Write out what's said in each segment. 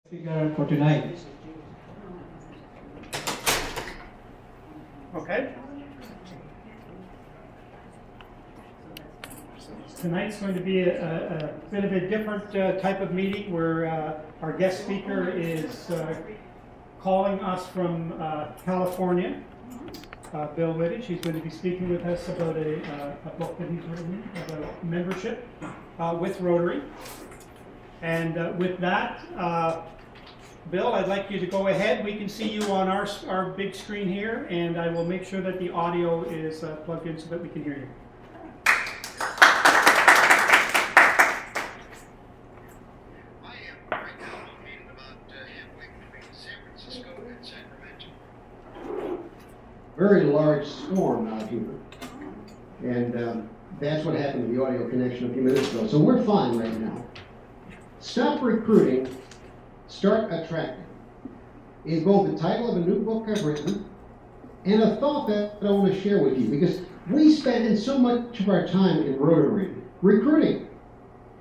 Speaker for tonight. Okay. Tonight's going to be a bit of a different type of meeting where our guest speaker is calling us from California, Bill Wittich. He's going to be speaking with us about a book that he's written about membership with Rotary. And with that, Bill, I'd like you to go ahead. We can see you on our big screen here, and I will make sure that the audio is plugged in so that we can hear you. I am right now located about halfway between San Francisco and Sacramento. Very large storm out here, and that's what happened to the audio connection a few minutes ago. So we're fine right now. Stop recruiting. Start attracting is both the title of a new book I've written and a thought that I want to share with you, because we spend so much of our time in Rotary recruiting.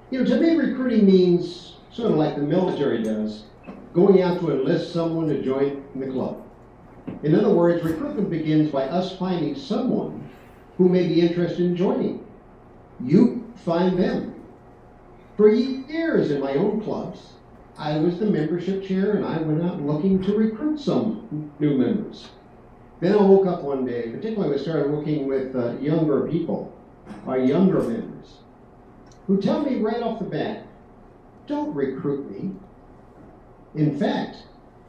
You know, to me, recruiting means sort of like the military does, going out to enlist someone to join the club. In other words, recruitment begins by us finding someone who may be interested in joining. You find them. For years in my own clubs, I was the membership chair, and I went out looking to recruit some new members. Then I woke up one day, particularly when I started working with younger people, our younger members, who tell me right off the bat, don't recruit me. In fact,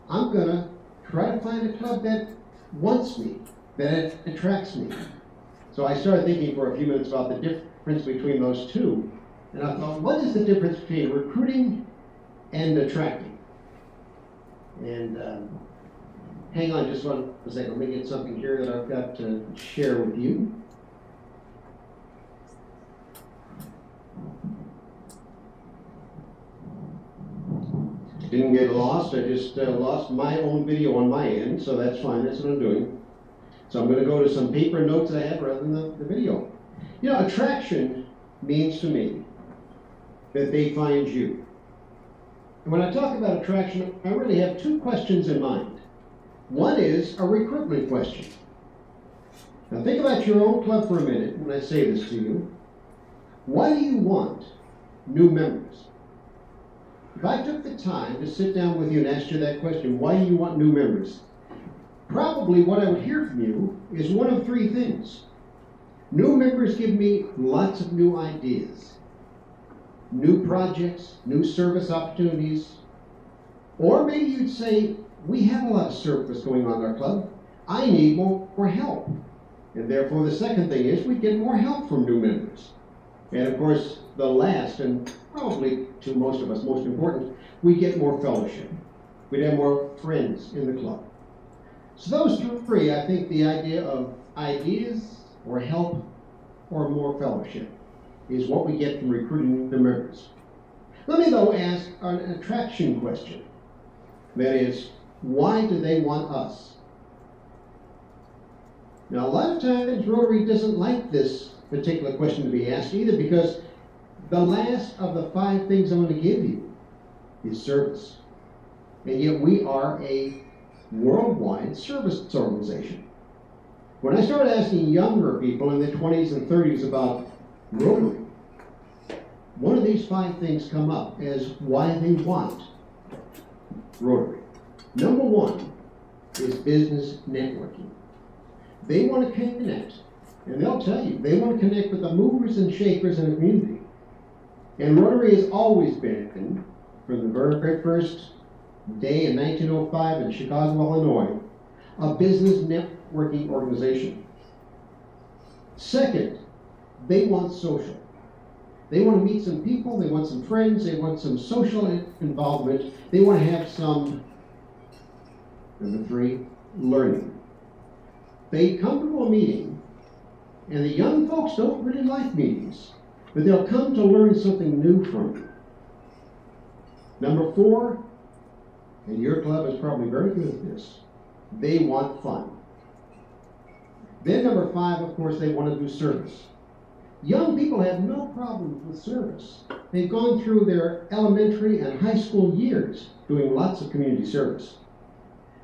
I'm going to try to find a club that wants me, that attracts me. So I started thinking for a few minutes about the difference between those two. And I thought, what is the difference between recruiting and attracting? And hang on just one second. Let me get something here that I've got to share with you. Didn't get lost. I just lost my own video on my end, so that's fine. That's what I'm doing. So I'm going to go to some paper notes I have rather than the video. You know, attraction means to me that they find you. And when I talk about attraction, I really have two questions in mind. One is a recruitment question. Now think about your own club for a minute when I say this to you. Why do you want new members? If I took the time to sit down with you and ask you that question, why do you want new members? Probably what I would hear from you is one of three things. New members give me lots of new ideas. New projects, new service opportunities. Or maybe you'd say, we have a lot of service going on in our club. I need more help. And therefore the second thing is we get more help from new members. And of course, the last, and probably to most of us most important, we get more fellowship. We'd have more friends in the club. So those three, I think the idea of ideas or help or more fellowship is what we get from recruiting the members. Let me though ask an attraction question. That is, why do they want us? Now a lot of times Rotary doesn't like this particular question to be asked either, because the last of the five things I'm going to give you is service. And yet we are a worldwide service organization. When I started asking younger people in their 20s and 30s about Rotary, one of these five things come up as why they want Rotary. Number one is business networking. They want to connect, and they'll tell you, they want to connect with the movers and shakers in the community. And Rotary has always been, from the very first day in 1905 in Chicago, Illinois, a business networking organization. Second, they want social. They want to meet some people, they want some friends, they want some social involvement, they want to have some, number three, learning. They come to a meeting, and the young folks don't really like meetings, but they'll come to learn something new from you. Number four, and your club is probably very good at this, they want fun. Then number five, of course, they want to do service. Young people have no problems with service. They've gone through their elementary and high school years doing lots of community service.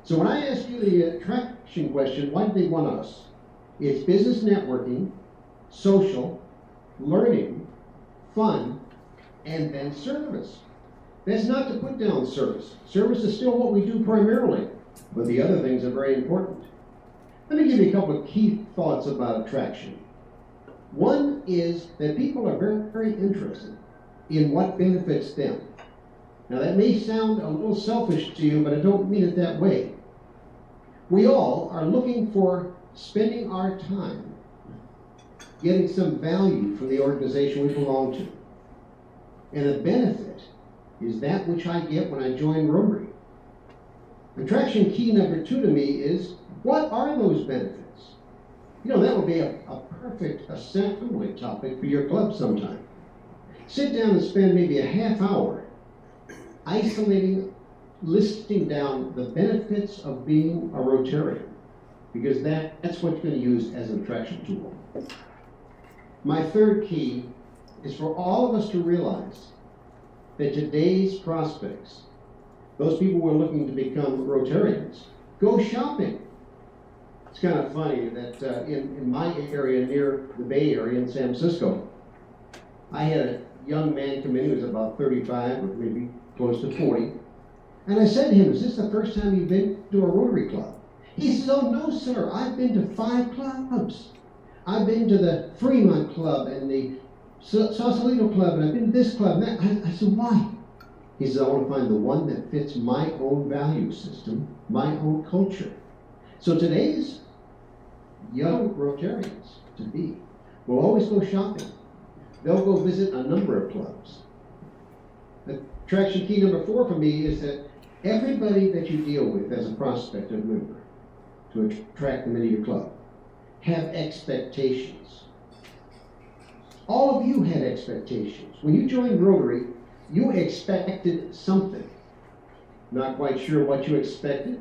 So when I ask you the attraction question, why do they want us? It's business networking, social, learning, fun, and then service. That's not to put down service. Service is still what we do primarily, but the other things are very important. Let me give you a couple of key thoughts about attraction. One is that people are very, very interested in what benefits them. Now that may sound a little selfish to you, but I don't mean it that way. We all are looking for spending our time getting some value from the organization we belong to. And a benefit is that which I get when I join Rotary. Attraction key number 2 to me is, what are those benefits? You know, that would be a perfect assembly topic for your club sometime. Sit down and spend maybe a half hour isolating, listing down the benefits of being a Rotarian, because that's what you're going to use as an attraction tool. My third key is for all of us to realize that today's prospects, those people who are looking to become Rotarians, go shopping. It's kind of funny that in my area near the Bay Area in San Francisco, I had a young man come in who was about 35 or maybe close to 40. And I said to him, is this the first time you've been to a Rotary Club? He says, oh no sir, I've been to 5 clubs. I've been to the Fremont Club and the Sausalito Club, and I've been to this club and that. I said, why? He says, I want to find the one that fits my own value system, my own culture. So today's young Rotarians, to be, will always go shopping. They'll go visit a number of clubs. Attraction key number 4 for me is that everybody that you deal with as a prospective member, to attract them into your club, have expectations. All of you had expectations. When you joined Rotary, you expected something. Not quite sure what you expected,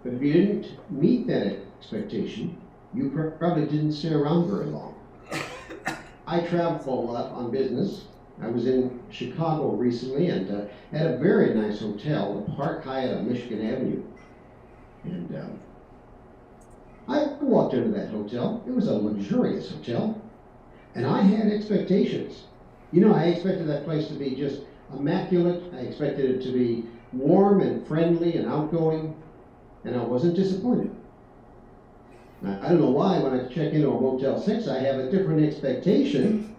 but if you didn't meet that expectation, you probably didn't stay around very long. I travel a lot on business. I was in Chicago recently and at a very nice hotel, the Park Hyatt on Michigan Avenue. And I walked into that hotel. It was a luxurious hotel. And I had expectations. You know, I expected that place to be just immaculate. I expected it to be warm and friendly and outgoing. And I wasn't disappointed. Now, I don't know why when I check into a Motel 6, I have a different expectation.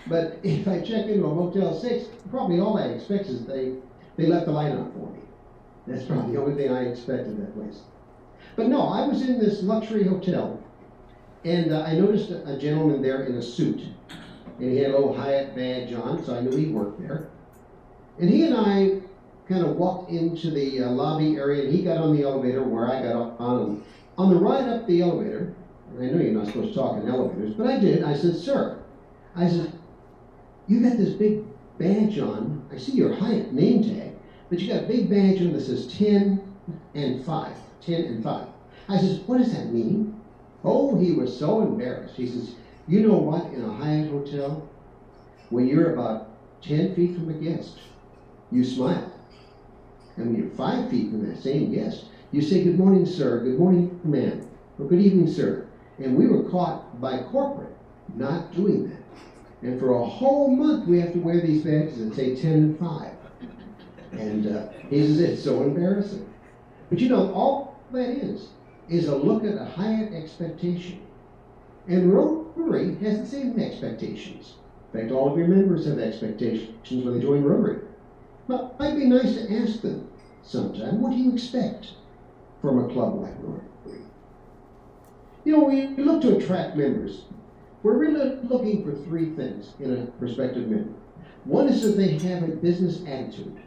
But if I check into a Motel 6, probably all I expect is they left the light on for me. That's probably the only thing I expected that place. But no, I was in this luxury hotel, and I noticed a gentleman there in a suit. And he had a little Hyatt badge on, so I knew he worked there. And he and I kind of walked into the lobby area, and he got on the elevator where I got on. On the ride up the elevator, and I know you're not supposed to talk in elevators, but I did. I said, sir, I said, you got this big badge on. I see your Hyatt name tag, but you got a big badge on that says 10 and 5. 10 and 5. I says, what does that mean? Oh, he was so embarrassed. He says, you know what, in a Hyatt hotel, when you're about 10 feet from a guest, you smile. And when you're 5 feet from that same guest, you say, good morning, sir, good morning, ma'am, or good evening, sir. And we were caught by corporate not doing that. And for a whole month, we have to wear these badges that say 10 and 5. And he says, it's so embarrassing. But you know, all that is a look at a Hyatt expectation. And Rotary has the same expectations. In fact, all of your members have expectations when they join Rotary. But it might be nice to ask them sometime, what do you expect from a club like Rotary? You know, we look to attract members. We're really looking for 3 things in a prospective member. One is that they have a business attitude.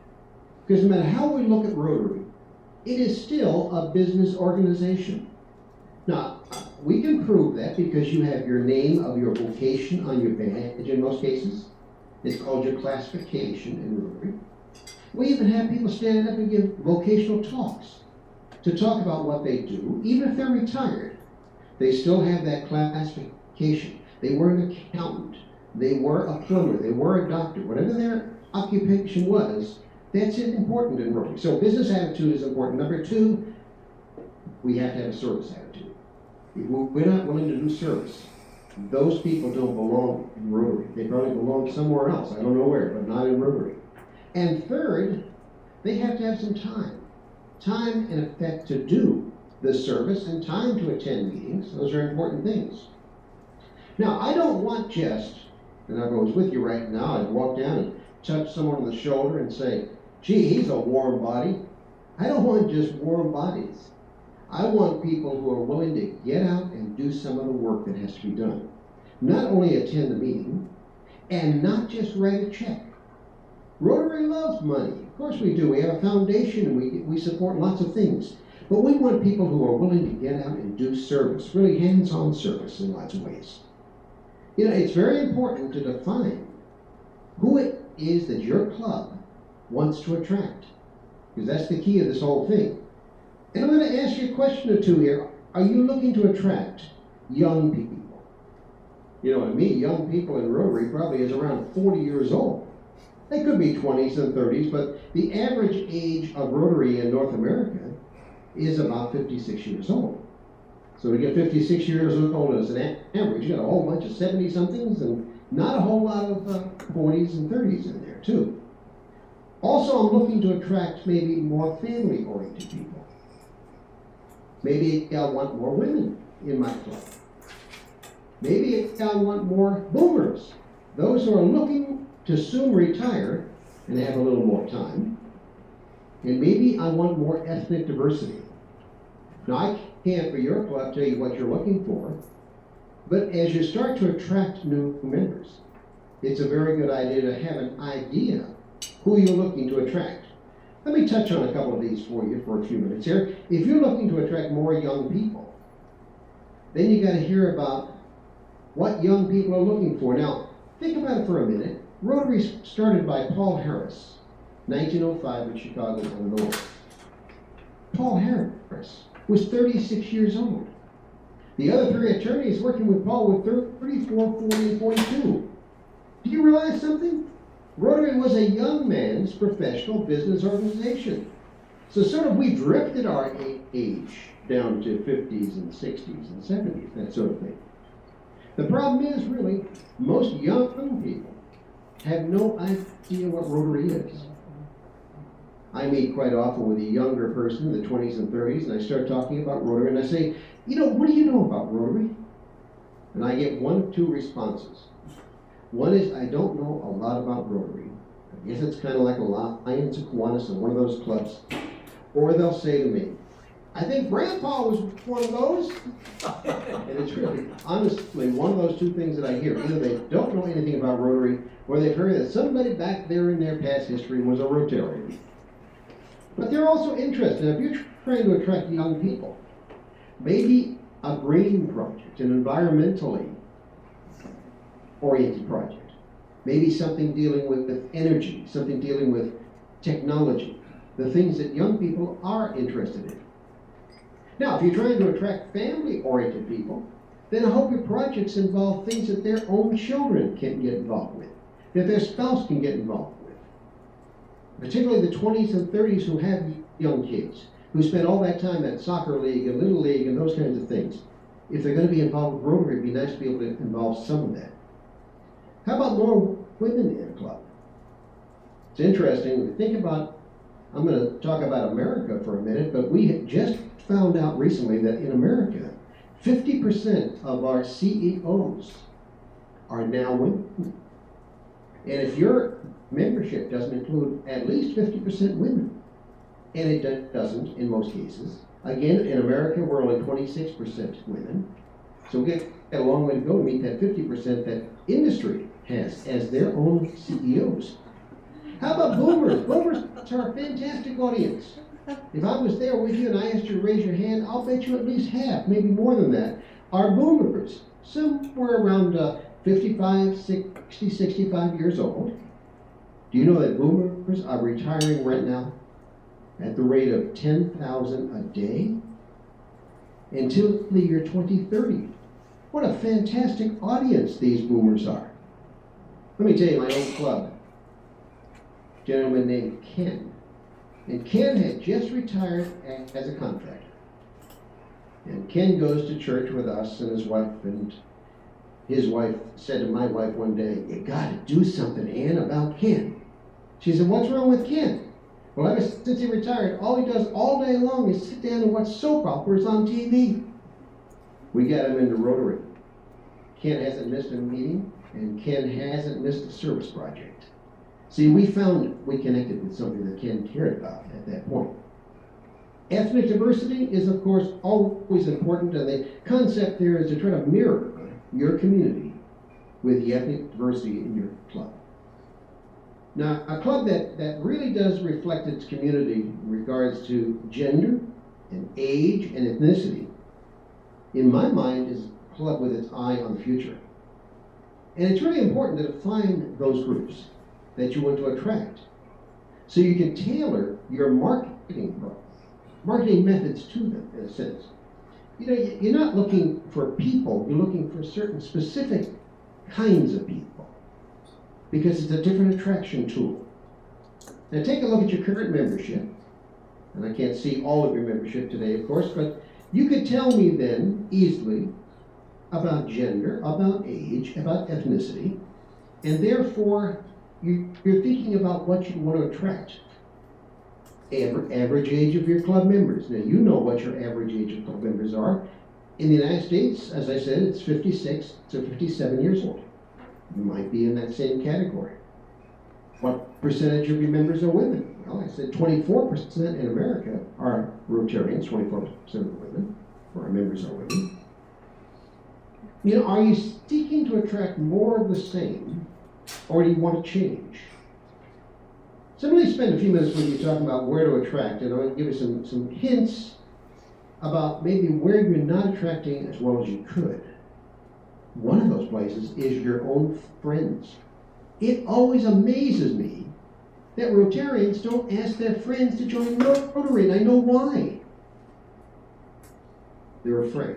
Because no matter how we look at Rotary, it is still a business organization. Now, we can prove that because you have your name of your vocation on your badge in most cases. It's called your classification in Rotary. We even have people stand up and give vocational talks to talk about what they do. Even if they're retired, they still have that classification. they were an accountant, they were a plumber, they were a doctor, whatever their occupation was, that's important in Rotary. So business attitude is important. Number two, we have to have a service attitude. If we're not willing to do service, those people don't belong in Rotary. They probably belong somewhere else. I don't know where, but not in Rotary. And third, they have to have some time. Time, in effect, to do the service and time to attend meetings. Those are important things. Now, I don't want just, and if I was with you right now, I'd walk down and touch someone on the shoulder and say, gee, he's a warm body. I don't want just warm bodies. I want people who are willing to get out and do some of the work that has to be done. Not only attend the meeting, and not just write a check. Rotary loves money. Of course we do. We have a foundation and we support lots of things. But we want people who are willing to get out and do service, really hands-on service in lots of ways. You know, it's very important to define who it is that your club wants to attract, because that's the key of this whole thing. And I'm going to ask you a question or two here. Are you looking to attract young people? You know what I mean? Young people in Rotary probably is around 40 years old. They could be 20s and 30s, but the average age of Rotary in North America is about 56 years old. So to get 56 years old as an average, you got a whole bunch of 70-somethings and not a whole lot of 40s and 30s in there too. Also, I'm looking to attract maybe more family-oriented people. Maybe I want more women in my club. Maybe I want more boomers, those who are looking to soon retire and have a little more time. And maybe I want more ethnic diversity. Now, I can't, for your club, tell you what you're looking for, but as you start to attract new members, it's a very good idea to have an idea who you're looking to attract. Let me touch on a couple of these for you for a few minutes here. If you're looking to attract more young people, then you got to hear about what young people are looking for. Now, think about it for a minute. Rotary started by Paul Harris, 1905 in Chicago, Illinois. Paul Harris was 36 years old. The other three attorneys working with Paul were 34, 40, and 42. Do you realize something? Rotary was a young man's professional business organization. So sort of we drifted our age down to 50s and 60s and 70s, that sort of thing. The problem is, really, most young people have no idea what Rotary is. I meet quite often with a younger person in the 20s and 30s, and I start talking about Rotary, and I say, you know, what do you know about Rotary? And I get one of two responses. One is, I don't know a lot about Rotary. I guess it's kind of like a Lions of Kiwanis or one of those clubs. Or they'll say to me, I think Grandpa was one of those. And it's really, honestly, one of those two things that I hear. Either they don't know anything about Rotary, or they've heard that somebody back there in their past history was a Rotarian. But they're also interested. If you're trying to attract young people, maybe a green project, an environmentally oriented project, maybe something dealing with energy, something dealing with technology, the things that young people are interested in. Now, if you're trying to attract family-oriented people, then I hope your projects involve things that their own children can get involved with, that their spouse can get involved with. Particularly the 20s and 30s who have young kids, who spend all that time at soccer league and little league and those kinds of things. If they're going to be involved with Rotary, it'd be nice to be able to involve some of that. How about more women in a club? It's interesting. Think about, I'm going to talk about America for a minute, but we had just found out recently that in America, 50% of our CEOs are now women. And if your membership doesn't include at least 50% women, and it doesn't in most cases, again, in America, we're only 26% women, so we get a long way to go to meet that 50% that industry has as their own CEOs. How about boomers? Boomers are a fantastic audience. If I was there with you and I asked you to raise your hand, I'll bet you at least half, maybe more than that, are boomers. Somewhere around 55, 60, 65 years old. Do you know that boomers are retiring right now at the rate of 10,000 a day until the year 2030? What a fantastic audience these boomers are. Let me tell you, my old club, a gentleman named Ken. And Ken had just retired as a contractor. And Ken goes to church with us and his wife, and his wife said to my wife one day, "You gotta do something, Ann, about Ken." She said, "What's wrong with Ken?" "Well, ever since he retired, all he does all day long is sit down and watch soap operas on TV." We got him into Rotary. Ken hasn't missed a meeting, and Ken hasn't missed a service project. See, we connected with something that Ken cared about at that point. Ethnic diversity is, of course, always important, and the concept there is to try to mirror your community with the ethnic diversity in your club. Now, a club that really does reflect its community in regards to gender and age and ethnicity, in my mind, is a club with its eye on the future. And it's really important to define those groups that you want to attract, so you can tailor your marketing methods to them, in a sense. You know, you're not looking for people, you're looking for certain specific kinds of people, because it's a different attraction tool. Now take a look at your current membership, and I can't see all of your membership today, of course, but you could tell me then easily about gender, about age, about ethnicity, and therefore you're thinking about what you want to attract. Average age of your club members. Now, you know what your average age of club members are. In the United States, as I said, it's 56 to 57 years old. You might be in that same category. What percentage of your members are women? Well, I said 24% in America are Rotarians, 24% of the women, or our members are women. You know, are you seeking to attract more of the same, or do you want to change? So let me spend a few minutes with you talking about where to attract, and I'm going to give you some hints about maybe where you're not attracting as well as you could. One of those places is your own friends. It always amazes me that Rotarians don't ask their friends to join Rotary, and I know why. They're afraid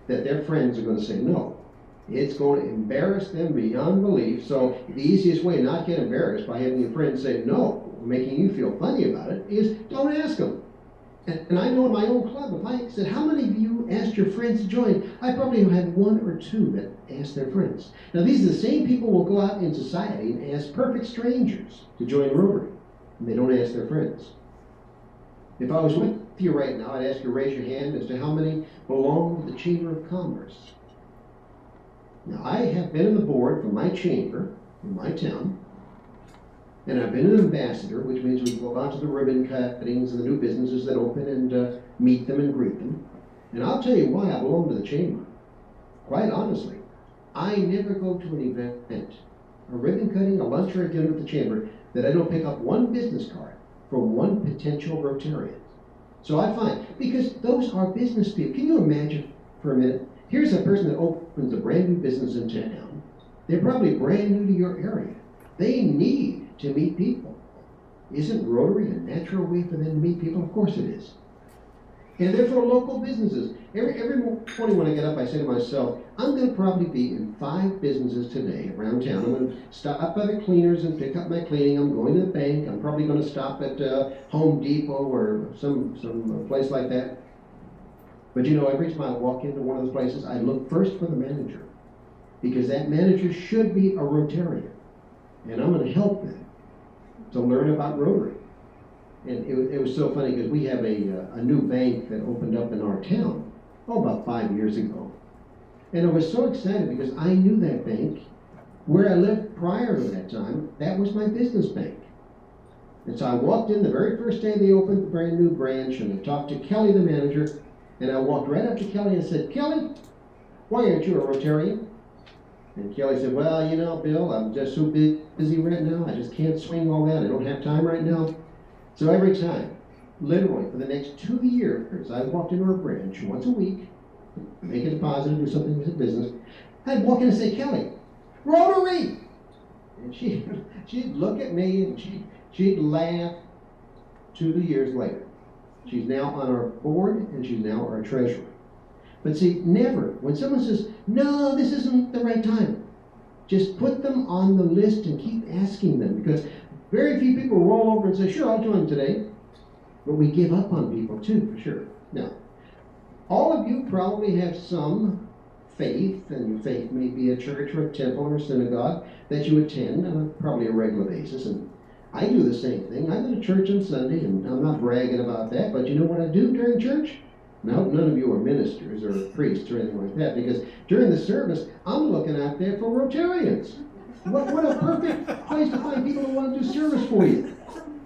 that their friends are going to say no. It's going to embarrass them beyond belief. So the easiest way not to get embarrassed by having your friends say no, making you feel funny about it, is don't ask them. And I know in my own club, if I said, "How many of you asked your friends to join?" I probably had one or two that asked their friends. Now these are the same people who will go out in society and ask perfect strangers to join Rotary, and they don't ask their friends. If I was with you right now, I'd ask you to raise your hand as to how many belong to the Chamber of Commerce. Now, I have been on the board for my chamber in my town, and I've been an ambassador, which means we go out to the ribbon cuttings and the new businesses that open and meet them and greet them. And I'll tell you why I belong to the chamber. Quite honestly, I never go to an event, a ribbon cutting, a lunch, or a dinner at the chamber, that I don't pick up one business card from one potential Rotarian. So I find, because those are business people. Can you imagine for a minute? Here's a person that opens a brand new business in town. They're probably brand new to your area. They need to meet people. Isn't Rotary a natural way for them to meet people? Of course it is. And therefore, local businesses. Every morning when I get up, I say to myself, I'm going to probably be in 5 businesses today around town. I'm going to stop by the cleaners and pick up my cleaning. I'm going to the bank. I'm probably going to stop at Home Depot or some place like that. But you know, every time I walk into one of those places, I look first for the manager, because that manager should be a Rotarian, and I'm going to help them to learn about Rotary. And it was so funny, because we have a new bank that opened up in our town, about 5 years ago. And I was so excited because I knew that bank. Where I lived prior to that time, that was my business bank. And so I walked in the very first day they opened the brand new branch, and I talked to Kelly, the manager. And I walked right up to Kelly and said, "Kelly, why aren't you a Rotarian?" And Kelly said, "Well, you know, Bill, I'm just so busy right now. I just can't swing all that. I don't have time right now." So every time, literally for the next 2 years, I walked into her branch once a week, make a deposit or do something with the business. I'd walk in and say, "Kelly, Rotary!" And she'd look at me and she'd laugh. 2 years later, she's now on our board, and she's now our treasurer. But see, never, when someone says, no, this isn't the right time, just put them on the list and keep asking them, because very few people roll over and say, sure, I'll join today. But we give up on people too, for sure. Now, all of you probably have some faith, and your faith may be a church or a temple or a synagogue that you attend on probably a regular basis. And I do the same thing. I go to church on Sunday, and I'm not bragging about that, but you know what I do during church? Now, none of you are ministers or priests or anything like that, because during the service, I'm looking out there for Rotarians. What a perfect place to find people who want to do service for you.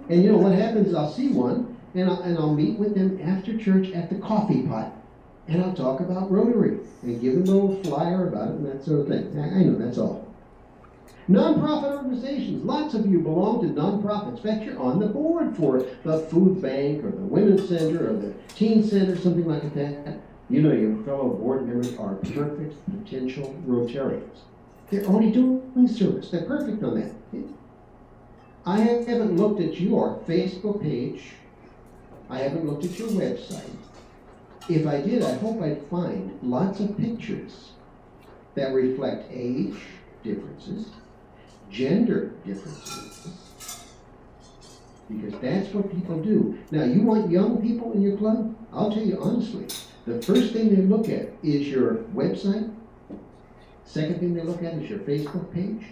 And you know what happens is I'll see one, and I'll meet with them after church at the coffee pot, and I'll talk about Rotary and give them a little flyer about it and that sort of thing. I know, that's all. Nonprofit organizations. Lots of you belong to nonprofits. In fact, you're on the board for the food bank or the women's center or the teen center, something like that. You know, your fellow board members are perfect potential Rotarians. They're already doing service. They're perfect on that. I haven't looked at your Facebook page. I haven't looked at your website. If I did, I hope I'd find lots of pictures that reflect age differences, gender differences, because that's what people do. Now, you want young people in your club? I'll tell you honestly, the first thing they look at is your website. Second thing they look at is your Facebook page.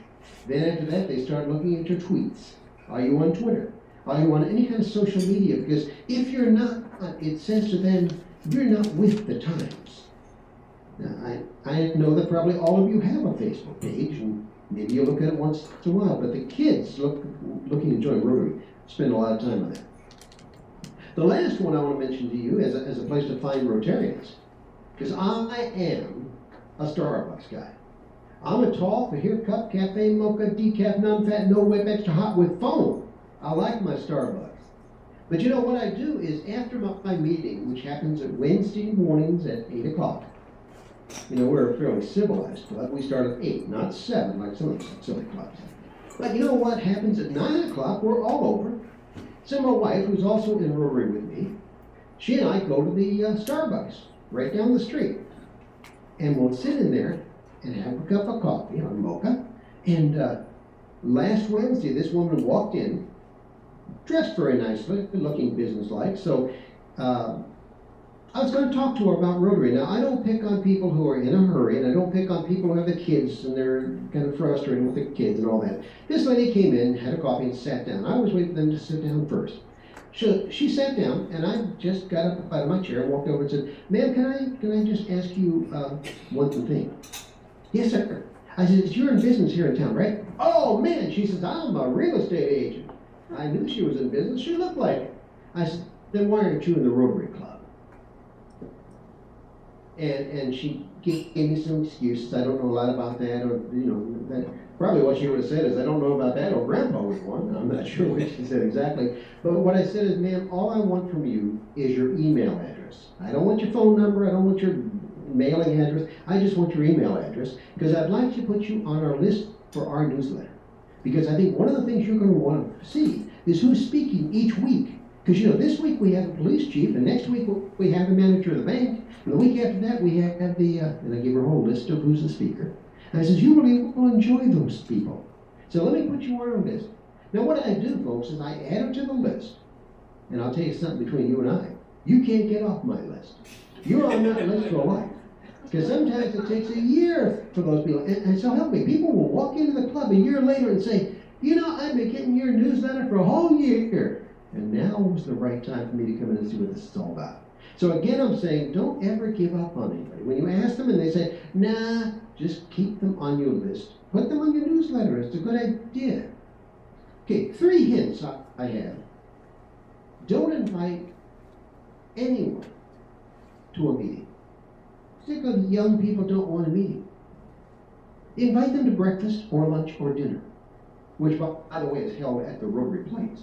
Then after that, they start looking at your tweets. Are you on Twitter? Are you on any kind of social media? Because if you're not, it says to them, you're not with the times. Now, I know that probably all of you have a Facebook page, and maybe you look at it once in a while, but the kids looking to join Rotary spend a lot of time on that. The last one I want to mention to you as a place to find Rotarians, because I am a Starbucks guy. I'm a tall, Fajir cup, cafe, mocha, decaf, non-fat, no whip, extra hot with foam. I like my Starbucks. But you know what I do is after my meeting, which happens at Wednesday mornings at 8 o'clock, you know, we're a fairly civilized club. We start at 8, not 7 like some of the silly clubs. But you know what happens at 9 o'clock? We're all over. So my wife, who's also in Rotary with me, she and I go to the Starbucks right down the street. And we'll sit in there and have a cup of coffee or mocha. And last Wednesday, this woman walked in, dressed very nicely, looking businesslike. So I was going to talk to her about Rotary. Now, I don't pick on people who are in a hurry, and I don't pick on people who have the kids and they're kind of frustrated with the kids and all that. This lady came in, had a coffee, and sat down. I always wait for them to sit down first. So she sat down, and I just got up out of my chair and walked over and said, ma'am, can I just ask you one thing? Yes, sir. I said, you're in business here in town, right? Oh, man. She says, I'm a real estate agent. I knew she was in business. She looked like it. I said, then why aren't you in the Rotary Club? And she gave me some excuses. I don't know a lot about that, or, you know, that probably what she would have said is, I don't know about that, or Grandpa was one. I'm not sure what she said exactly. But what I said is, ma'am, all I want from you is your email address. I don't want your phone number. I don't want your mailing address. I just want your email address, because I'd like to put you on our list for our newsletter. Because I think one of the things you're going to want to see is who's speaking each week. Because, you know, this week we have a police chief, and next week we have the manager of the bank, and the week after that we have the, and I give her a whole list of who's the speaker. And I says, you really will enjoy those people. So let me put you on our list. Now what I do, folks, is I add them to the list. And I'll tell you something between you and I. You can't get off my list. You're on that list for life. Because sometimes it takes a year for those people. And so help me, people will walk into the club a year later and say, you know, I've been getting your newsletter for a whole year. And now was the right time for me to come in and see what this is all about. So again, I'm saying, don't ever give up on anybody. When you ask them and they say, nah, just keep them on your list. Put them on your newsletter. It's a good idea. Okay, 3 hints I have. Don't invite anyone to a meeting. Particularly young people don't want a meeting. Invite them to breakfast or lunch or dinner, which, by the way, is held at the Rotary Place.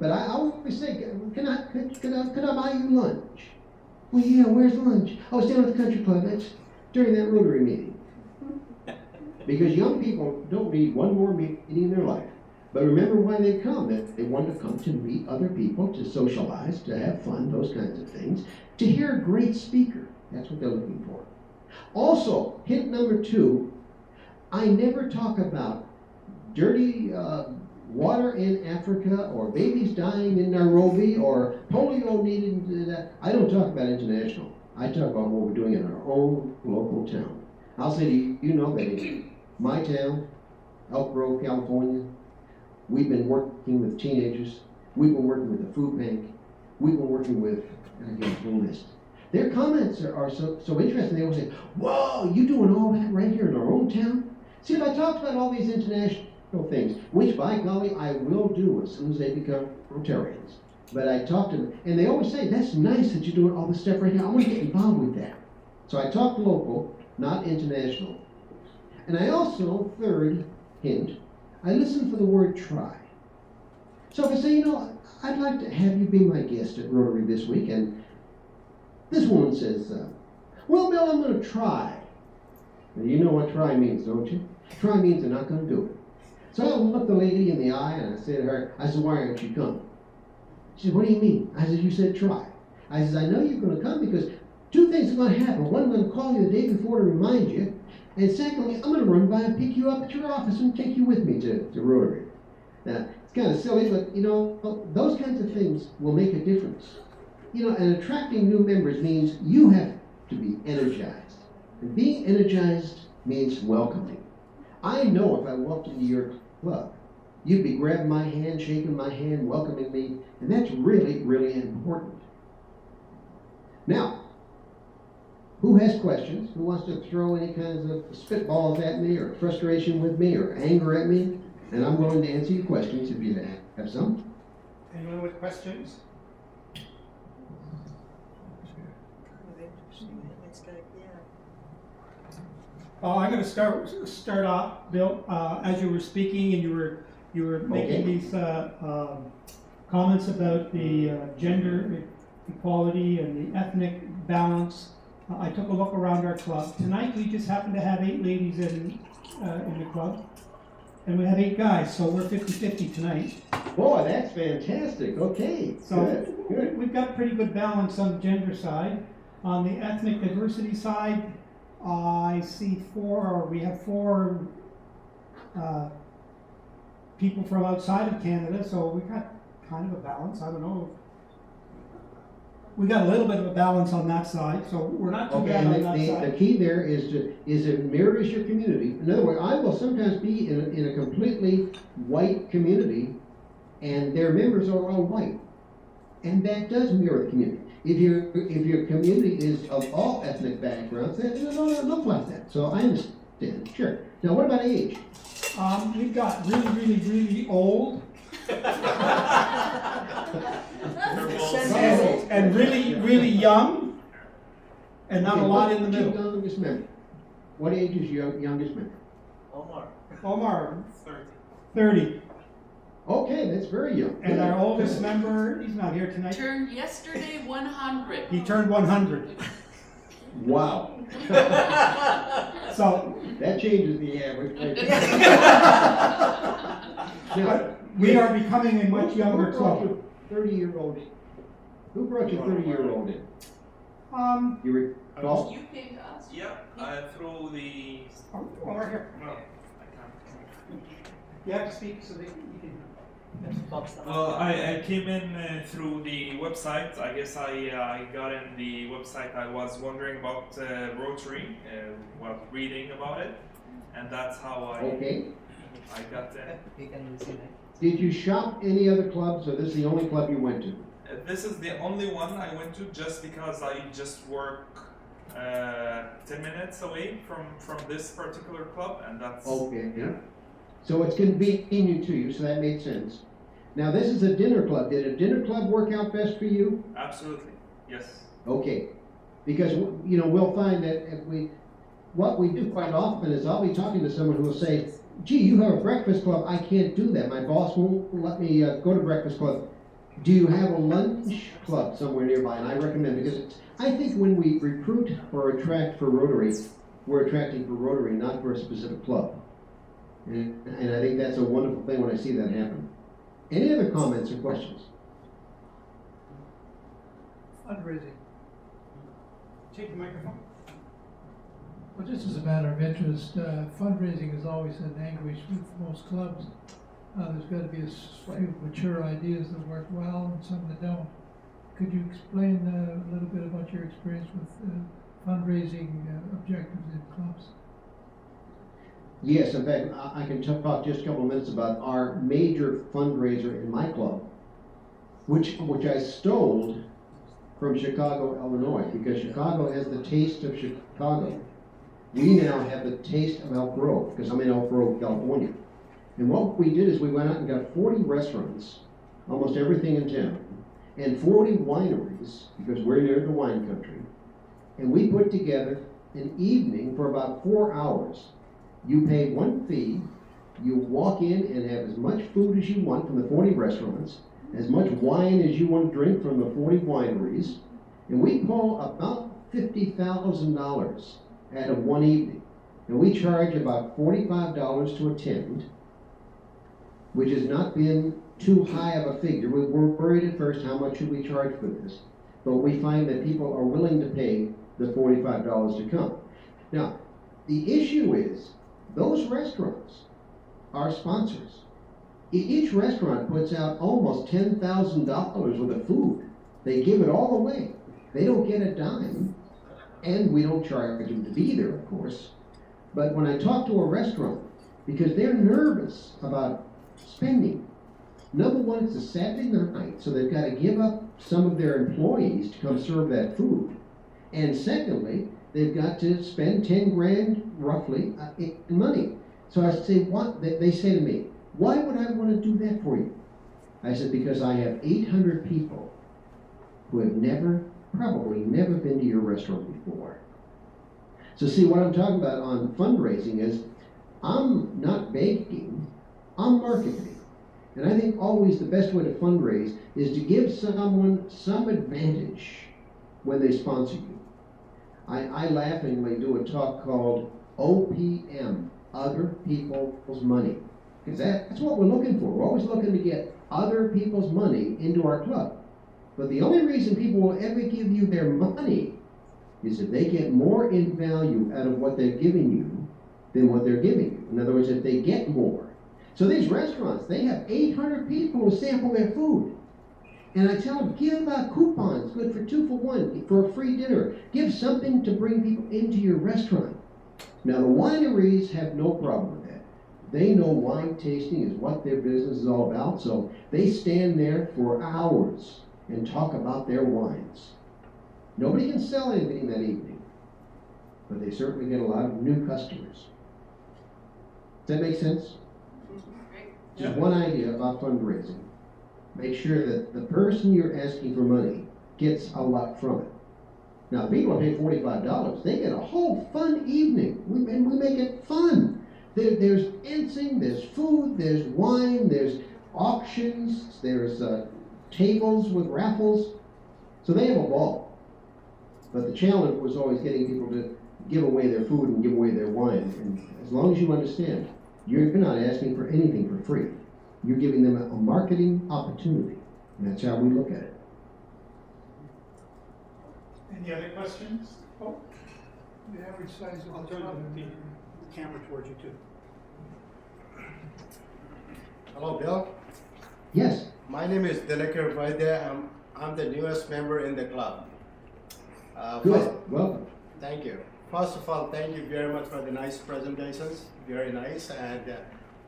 But I always say, can I buy you lunch? Well, yeah, where's lunch? Oh, it's down at the country club. That's during that Rotary meeting. Because young people don't need one more meeting in their life. But remember why they come. They want to come to meet other people, to socialize, to have fun, those kinds of things, to hear a great speaker. That's what they're looking for. Also, hint number 2, I never talk about dirty water in Africa, or babies dying in Nairobi, or polio needing that. I don't talk about international. I talk about what we're doing in our own local town. I'll say to you, you know that in my town, Elk Grove, California, we've been working with teenagers, we've been working with the food bank, we've been working with, and again, the list. Their comments are so interesting. They always say, whoa, you doing all that right here in our own town? See, if I talked about all these international things, which by golly I will do as soon as they become Rotarians. But I talk to them, and they always say, that's nice that you're doing all this stuff right here. I want to get involved with that. So I talk local, not international. And I also, third hint, I listen for the word try. So if I say, you know, I'd like to have you be my guest at Rotary this week, and this woman says, well, Bill, I'm going to try. And you know what try means, don't you? Try means they're not going to do it. So I looked the lady in the eye and I said to her, I said, why aren't you coming? She said, what do you mean? I said, you said try. I said, I know you're going to come because 2 things are going to happen. One, I'm going to call you the day before to remind you. And secondly, I'm going to run by and pick you up at your office and take you with me to Rotary. Now, it's kind of silly, but, you know, those kinds of things will make a difference. You know, and attracting new members means you have to be energized. And being energized means welcoming. I know if I walked into your club, you'd be grabbing my hand, shaking my hand, welcoming me, and that's really, really important. Now, who has questions? Who wants to throw any kinds of spitballs at me, or frustration with me, or anger at me? And I'm willing to answer your questions if you have some. Anyone with questions? I'm going to start off, Bill. As you were speaking and you were making these comments about the gender equality and the ethnic balance. I took a look around our club. Tonight we just happened to have 8 ladies in the club, and we have 8 guys, so we're 50-50 tonight. Boy, that's fantastic. Okay, so good. We've got pretty good balance on the gender side. On the ethnic diversity side, I see we have 4 people from outside of Canada, so we've got kind of a balance. I don't know. We got a little bit of a balance on that side, so we're not too bad on that side. The key there is it mirrors your community. In other words, I will sometimes be in a completely white community, and their members are all white, and that does mirror the community. If your community is of all ethnic backgrounds, then it don't look like that. So I understand. Sure. Now, what about age? We've got really old. and really young, and not a lot in the middle. Youngest member. What age is your youngest member? Omar. 30. Okay, that's very young. And our oldest member, he's not here tonight. Turned yesterday 100. He turned 100. Wow. So that changes the average. Now, we are becoming a much younger club. 30-year-old. Who brought your 30-year-old in? You recall? You came to us? Yeah, through the. Oh, right here. No, I can't. You have to speak so that you can. Well, I came in through the website. I guess I got in the website. I was wondering about Rotary, reading about it, and that's how I got there. Did you shop any other clubs, or this is the only club you went to? This is the only one I went to, just because I just work 10 minutes away from this particular club, and that's okay. Yeah. So it's convenient to you, so that made sense. Now this is a dinner club. Did a dinner club work out best for you? Absolutely, yes. Okay, because we'll find that what we do quite often is I'll be talking to someone who will say, "Gee, you have a breakfast club. I can't do that. My boss won't let me go to breakfast club. Do you have a lunch club somewhere nearby?" And I recommend, because I think when we recruit or attract for Rotary, we're attracting for Rotary, not for a specific club. And I think that's a wonderful thing when I see that happen. Any other comments or questions? Fundraising. take the microphone. Well, just as a matter of interest, fundraising is always an anguish with most clubs. There's got to be a few mature ideas that work well and some that don't. Could you explain a little bit about your experience with fundraising objectives in clubs? Yes, in fact, I can talk just a couple of minutes about our major fundraiser in my club, which I stole from Chicago, Illinois, because Chicago has the taste of Chicago. We now have the taste of Elk Grove, because I'm in Elk Grove, California. And what we did is we went out and got 40 restaurants, almost everything in town, and 40 wineries, because we're near the wine country. And we put together an evening for about 4 hours. You pay one fee, you walk in and have as much food as you want from the 40 restaurants, as much wine as you want to drink from the 40 wineries, and we pull about $50,000 out of one evening. And we charge about $45 to attend, which has not been too high of a figure. We were worried at first, how much should we charge for this? But we find that people are willing to pay the $45 to come. Now, the issue is, those restaurants are sponsors. Each restaurant puts out almost $10,000 worth of food. They give it all away. They don't get a dime, and we don't charge them to be there, of course. But when I talk to a restaurant, because they're nervous about spending, number one, it's a Saturday night, so they've got to give up some of their employees to come serve that food. And secondly, they've got to spend 10 grand roughly in money. So I say, what? They say to me, why would I want to do that for you? I said, because I have 800 people who have probably never been to your restaurant before. So see, what I'm talking about on fundraising is, I'm not begging, I'm marketing. And I think always the best way to fundraise is to give someone some advantage when they sponsor you. I laughingly do a talk called OPM, Other People's Money. Because that's what we're looking for. We're always looking to get other people's money into our club. But the only reason people will ever give you their money is if they get more in value out of what they're giving you than what they're giving you. In other words, if they get more. So these restaurants, they have 800 people who sample their food. And I tell them, give out coupons, good for 2 for 1, for a free dinner. Give something to bring people into your restaurant. Now the wineries have no problem with that. They know wine tasting is what their business is all about, so they stand there for hours and talk about their wines. Nobody can sell anything that evening, but they certainly get a lot of new customers. Does that make sense? Just one idea about fundraising. Make sure that the person you're asking for money gets a lot from it. Now, people pay $45, they get a whole fun evening. We make it fun. There's dancing, there's food, there's wine, there's auctions, there's tables with raffles. So they have a ball. But the challenge was always getting people to give away their food and give away their wine. And as long as you understand, you're not asking for anything for free. You're giving them a marketing opportunity. And that's how we look at it. Any other questions? Oh, The average size of I'll the turn club. the camera towards you too. Hello, Bill. Yes. My name is Dilekar Vaidya. I'm the newest member in the club. Good. Welcome. Thank you. First of all, thank you very much for the nice presentations. Very nice. And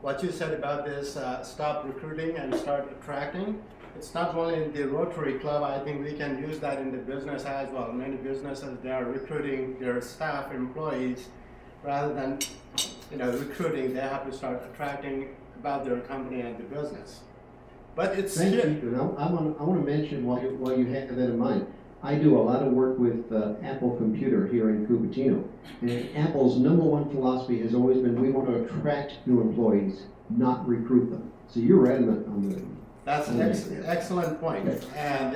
what you said about this, stop recruiting and start attracting. It's not only in the Rotary Club. I think we can use that in the business as well. Many businesses, they are recruiting their staff, employees, rather than recruiting. They have to start attracting about their company and the business. But it's Thank here. you. Now, I want to mention while you have that in mind, I do a lot of work with Apple Computer here in Cupertino. And Apple's #1 philosophy has always been, we want to attract new employees, not recruit them. So you're right on the That's an excellent point. And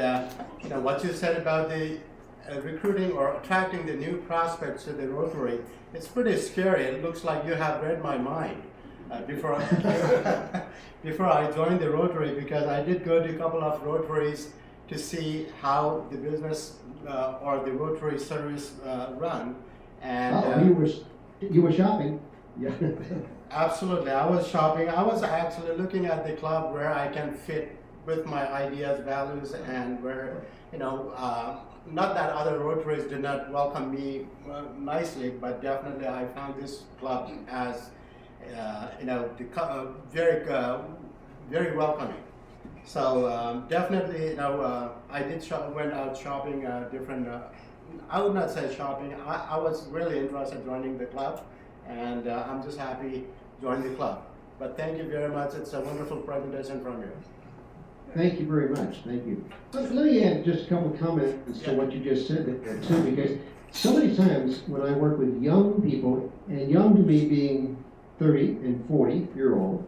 what you said about the recruiting or attracting the new prospects to the Rotary, it's pretty scary. It looks like you have read my mind before I joined the Rotary, because I did go to a couple of Rotaries to see how the business or the Rotary service run. And you were shopping. Yeah. absolutely, I was shopping. I was actually looking at the club where I can fit with my ideas, values, and where, not that other Rotaries did not welcome me nicely, but definitely I found this club as, very welcoming. So definitely, I did went out shopping different. I would not say shopping. I was really interested in joining the club, and I'm just happy joining the club. But thank you very much. It's a wonderful presentation from you. Thank you very much. Thank you. Let me add just a couple of comments to what you just said there too, because so many times when I work with young people, and young to me being 30 and 40-year-old,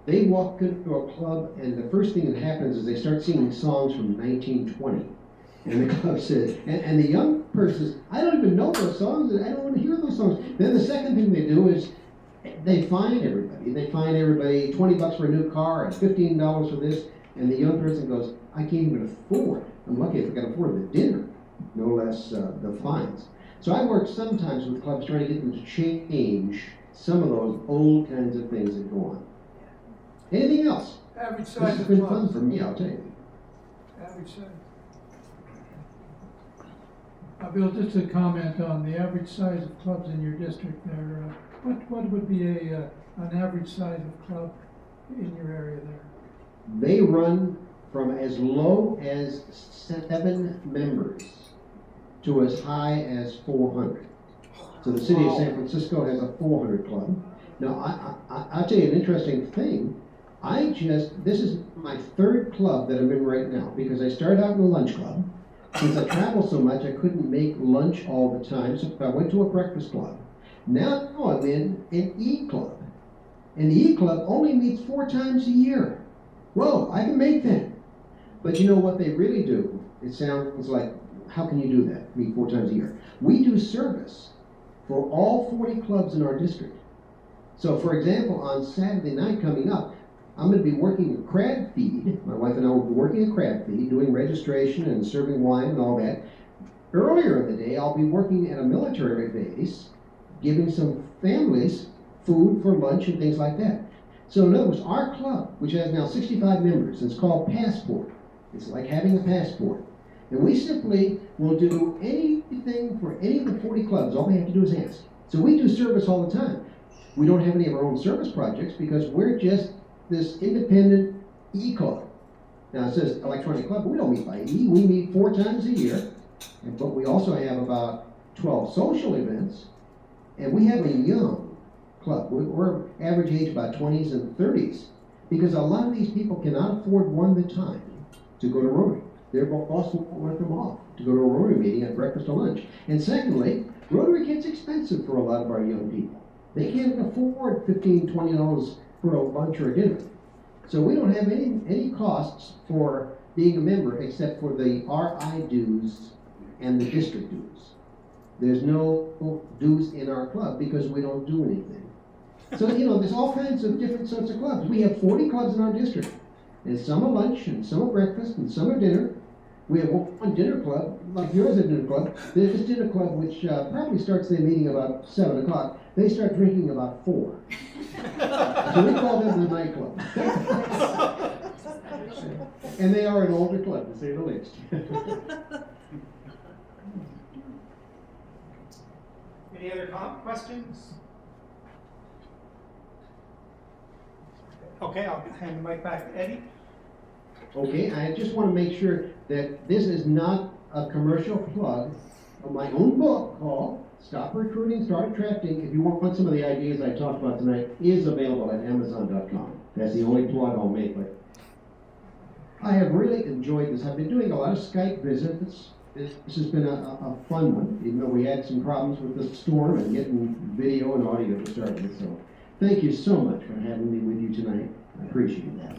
they walk into a club and the first thing that happens is they start singing songs from 1920. And the club says, and the young person says, I don't even know those songs, I don't want to hear those songs. Then the second thing they do is they fine everybody. They fine everybody $20 for a new car and $15 for this. And the young person goes, I can't even afford. I'm lucky if I can afford the dinner, no less the fines. So I work sometimes with clubs trying to get them to change some of those old kinds of things that go on. Anything else? Average This size has of been clubs. fun for me, I'll tell you. Average size. Bill, just a comment on the average size of clubs in your district there. What would be an average size of club in your area there? They run from as low as 7 members to as high as 400. So the city of San Francisco has a 400 club. Now, I'll tell you an interesting thing. This is my 3rd club that I'm in right now, because I started out in a lunch club. Since I travel so much, I couldn't make lunch all the time, so I went to a breakfast club. Now I'm in an E-club. And the E-club only meets 4 times a year. Whoa, I can make that. But you know what they really do? It sounds like, how can you do that, meet 4 times a year? We do service for all 40 clubs in our district. So for example, on Saturday night coming up, I'm going to be working a crab feed. My wife and I will be working a crab feed, doing registration and serving wine and all that. Earlier in the day, I'll be working at a military base, giving some families food for lunch and things like that. So in other words, our club, which has now 65 members, it's called Passport. It's like having a passport. And we simply will do anything for any of the 40 clubs. All they have to do is ask. So we do service all the time. We don't have any of our own service projects because we're just this independent E-club. Now it says electronic club, but we don't meet by E. We meet 4 times a year. But we also have about 12 social events. And we have a young club. We're average age about 20s and 30s. Because a lot of these people cannot afford the time to go to Rotary. Their boss won't let them off to go to a Rotary meeting at breakfast or lunch. And secondly, Rotary gets expensive for a lot of our young people. They can't afford $15, $20 for a lunch or a dinner. So we don't have any costs for being a member except for the RI dues and the district dues. There's no dues in our club because we don't do anything. So, there's all kinds of different sorts of clubs. We have 40 clubs in our district. And some are lunch, and some are breakfast, and some are dinner. We have one dinner club, like yours is a dinner club. There's this dinner club which probably starts their meeting about 7 o'clock. They start drinking about 4. So we call them the nightclub. And they are an older club, to say the least. Any other questions? Okay, I'll hand the mic back to Eddie. Okay, I just want to make sure that this is not a commercial plug of my own book called Stop Recruiting, Start Attracting. If you want some of the ideas I talked about tonight, is available at Amazon.com. That's the only plug I'll make. But I have really enjoyed this. I've been doing a lot of Skype visits. This has been a fun one, even though we had some problems with the storm and getting video and audio to start with. So thank you so much for having me with you tonight. I appreciate that.